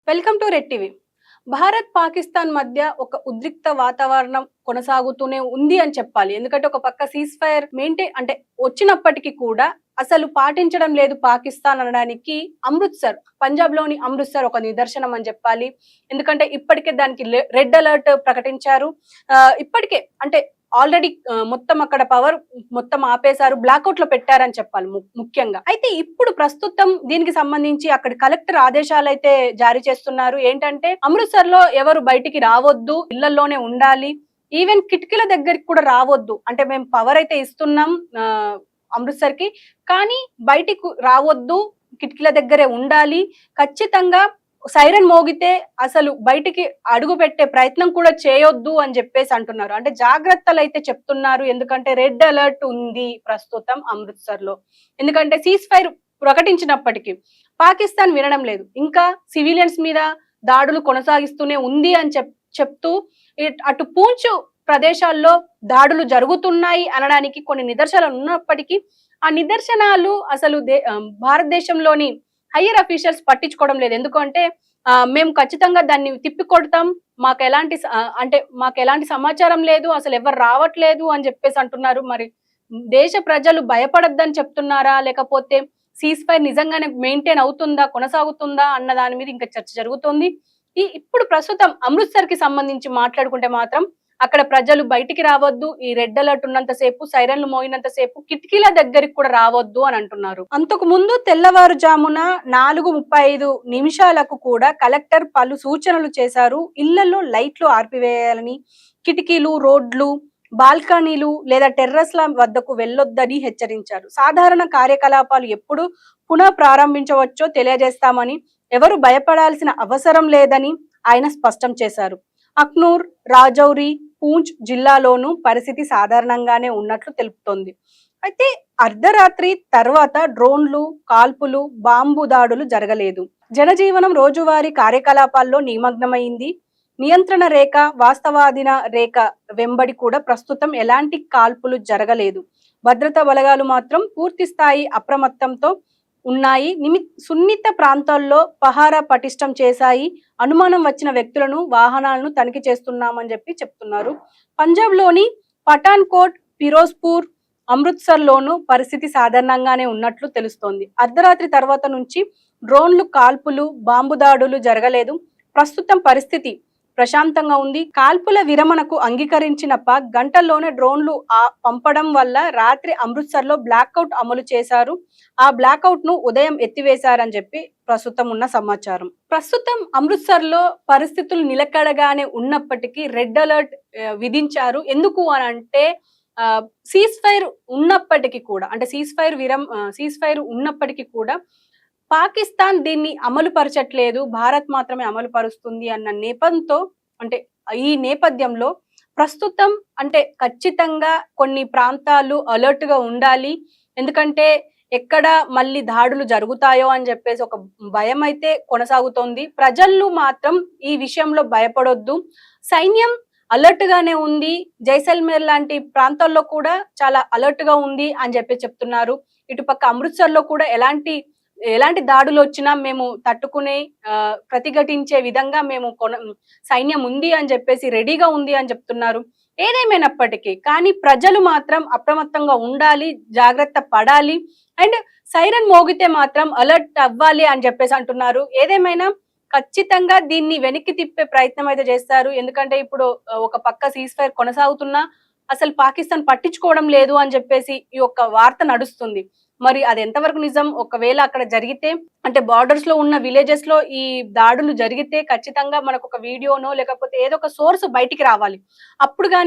Welcome to red TV. Bharat Pakistan మధ్య ఒక ఉద్రిక్త వాతావరణం కొనసాగుతూనే ఉంది అని చెప్పాలి. ఎందుకంటే ఒక పక్క సీజ్ ఫైర్ మెయింటైన్ అంటే వచ్చినప్పటికీ కూడా అసలు పాటించడం లేదు పాకిస్తాన్ అనడానికి అమృత్సర్, పంజాబ్ లోని అమృత్సర్ ఒక నిదర్శనం అని చెప్పాలి. ఎందుకంటే ఇప్పటికే దానికి రెడ్ అలర్ట్ ప్రకటించారు. ఇప్పటికే అంటే ఆల్రెడీ మొత్తం అక్కడ పవర్ మొత్తం ఆపేశారు, బ్లాక్అవుట్ లో పెట్టారని చెప్పాలి ముఖ్యంగా. అయితే ఇప్పుడు ప్రస్తుతం దీనికి సంబంధించి అక్కడ కలెక్టర్ ఆదేశాలు అయితే జారీ చేస్తున్నారు. ఏంటంటే అమృత్సర్ లో ఎవరు బయటికి రావద్దు, ఇళ్లలోనే ఉండాలి, ఈవెన్ కిటికీల దగ్గరికి కూడా రావద్దు. అంటే మేము పవర్ అయితే ఇస్తున్నాం అమృత్సర్ కి, కానీ బయటికి రావద్దు, కిటికీల దగ్గరే ఉండాలి, ఖచ్చితంగా సైరన్ మోగితే అసలు బయటికి అడుగు పెట్టే ప్రయత్నం కూడా చేయొద్దు అని చెప్పేసి అంటున్నారు. అంటే జాగ్రత్తలు అయితే చెప్తున్నారు. ఎందుకంటే రెడ్ అలర్ట్ ఉంది ప్రస్తుతం అమృత్సర్ లో. ఎందుకంటే సీజ్ ఫైర్ ప్రకటించినప్పటికీ పాకిస్తాన్ వినడం లేదు, ఇంకా సివిలియన్స్ మీద దాడులు కొనసాగిస్తూనే ఉంది అని చెప్తూ అటు పూంచ్ ప్రదేశాల్లో దాడులు జరుగుతున్నాయి అనడానికి కొన్ని నిదర్శనాలు ఉన్నప్పటికీ ఆ నిదర్శనాలు అసలు భారతదేశంలోని హయ్యర్ అఫీషియల్స్ పట్టించుకోవడం లేదు. ఎందుకంటే మేము ఖచ్చితంగా దాన్ని తిప్పికొడతాం, మాకు ఎలాంటి సమాచారం లేదు, అసలు ఎవరు రావట్లేదు అని చెప్పేసి అంటున్నారు. మరి దేశ ప్రజలు భయపడద్దని చెప్తున్నారా, లేకపోతే సీజ్ ఫైర్ నిజంగానే మెయింటైన్ అవుతుందా, కొనసాగుతుందా అన్న దాని మీద ఇంకా చర్చ జరుగుతుంది. ఇప్పుడు ప్రస్తుతం అమృత్సర్ కి సంబంధించి మాట్లాడుకుంటే మాత్రం అక్కడ ప్రజలు బయటికి రావద్దు, ఈ రెడ్ అలర్ట్ ఉన్నంతసేపు, సైరన్లు మోగినంత సేపు కిటికీల దగ్గరికి కూడా రావద్దు అని అంటున్నారు. అంతకు ముందు తెల్లవారుజామున 4:35 కూడా కలెక్టర్ పలు సూచనలు చేశారు. ఇళ్లలో లైట్లు ఆర్పివేయాలని, కిటికీలు, రోడ్లు, బాల్కనీలు లేదా టెర్రస్ల వద్దకు వెళ్లొద్దని హెచ్చరించారు. సాధారణ కార్యకలాపాలు ఎప్పుడు పునః ప్రారంభించవచ్చో తెలియజేస్తామని, ఎవరు భయపడాల్సిన అవసరం లేదని ఆయన స్పష్టం చేశారు. అఖ్నూర్, రాజౌరి, పూంచ్ జిల్లాలోనూ పరిస్థితి సాధారణంగానే ఉన్నట్లు తెలుపుతోంది. అయితే అర్ధరాత్రి తర్వాత డ్రోన్లు, కాల్పులు, బాంబు దాడులు జరగలేదు. జనజీవనం రోజువారీ కార్యకలాపాల్లో నిమగ్నమైంది. నియంత్రణ రేఖ, వాస్తవాధీన రేఖ వెంబడి కూడా ప్రస్తుతం ఎలాంటి కాల్పులు జరగలేదు. భద్రతా బలగాలు మాత్రం పూర్తి స్థాయి అప్రమత్తంతో ఉన్నాయి. సున్నిత ప్రాంతాల్లో పహారా పటిష్టం చేశాయి. అనుమానం వచ్చిన వ్యక్తులను, వాహనాలను తనిఖీ చేస్తున్నామని చెప్తున్నారు. పంజాబ్ లోని పఠాన్ కోట్, ఫిరోజ్పూర్, అమృత్సర్ లోను పరిస్థితి సాధారణంగానే ఉన్నట్లు తెలుస్తోంది. అర్ధరాత్రి తర్వాత నుంచి డ్రోన్లు, కాల్పులు, బాంబు దాడులు జరగలేదు. ప్రస్తుతం పరిస్థితి ప్రశాంతంగా ఉంది. కాల్పుల విరమణకు అంగీకరించిన పాక్ గంటల్లోనే డ్రోన్లు పంపడం వల్ల రాత్రి అమృత్సర్ లో బ్లాక్అవుట్ అమలు చేశారు. ఆ బ్లాక్అవుట్ ను ఉదయం ఎత్తివేశారని చెప్పి ప్రస్తుతం ఉన్న సమాచారం. ప్రస్తుతం అమృత్సర్ లో పరిస్థితులు నిలకడగానే ఉన్నప్పటికీ రెడ్ అలర్ట్ విధించారు. ఎందుకు అని అంటే సీజ్ ఫైర్ ఉన్నప్పటికీ కూడా, అంటే సీజ్ ఫైర్ ఉన్నప్పటికీ కూడా పాకిస్తాన్ దీన్ని అమలు పరచట్లేదు, భారత్ మాత్రమే అమలు పరుస్తుంది అన్న ఈ నేపథ్యంలో ప్రస్తుతం అంటే ఖచ్చితంగా కొన్ని ప్రాంతాలు అలర్ట్ గా ఉండాలి. ఎందుకంటే ఎక్కడ మళ్ళీ దాడులు జరుగుతాయో అని చెప్పేసి ఒక భయం అయితే కొనసాగుతోంది. ప్రజలు మాత్రం ఈ విషయంలో భయపడొద్దు. సైన్యం అలర్ట్ గానే ఉంది. జైసల్మేర్ లాంటి ప్రాంతాల్లో కూడా చాలా అలర్ట్ గా ఉంది అని చెప్తున్నారు. ఇటుపక్క అమృత్సర్ లో కూడా ఎలాంటి దాడులు వచ్చినా మేము తట్టుకునే ప్రతిఘటించే విధంగా సైన్యం ఉంది అని చెప్పేసి రెడీగా ఉంది అని చెప్తున్నారు. ఏదేమైనప్పటికీ కానీ ప్రజలు మాత్రం అప్రమత్తంగా ఉండాలి, జాగ్రత్త పడాలి, అండ్ సైరన్ మోగితే మాత్రం అలర్ట్ అవ్వాలి అని చెప్పేసి అంటున్నారు. ఏదేమైనా ఖచ్చితంగా దీన్ని వెనక్కి తిప్పే ప్రయత్నం అయితే చేస్తారు. ఎందుకంటే ఇప్పుడు ఒక పక్క సీజ్ ఫైర్ కొనసాగుతున్నా అసలు పాకిస్తాన్ పట్టించుకోవడం లేదు అని చెప్పేసి ఈ యొక్క వార్త నడుస్తుంది. మరి అది ఎంతవరకు నిజం? ఒకవేళ అక్కడ జరిగితే, అంటే బార్డర్స్ లో ఉన్న విలేజెస్ లో ఈ దాడులు జరిగితే ఖచ్చితంగా మనకు ఒక వీడియోనో లేకపోతే ఏదో ఒక సోర్స్ బయటికి రావాలి. అప్పుడు గానీ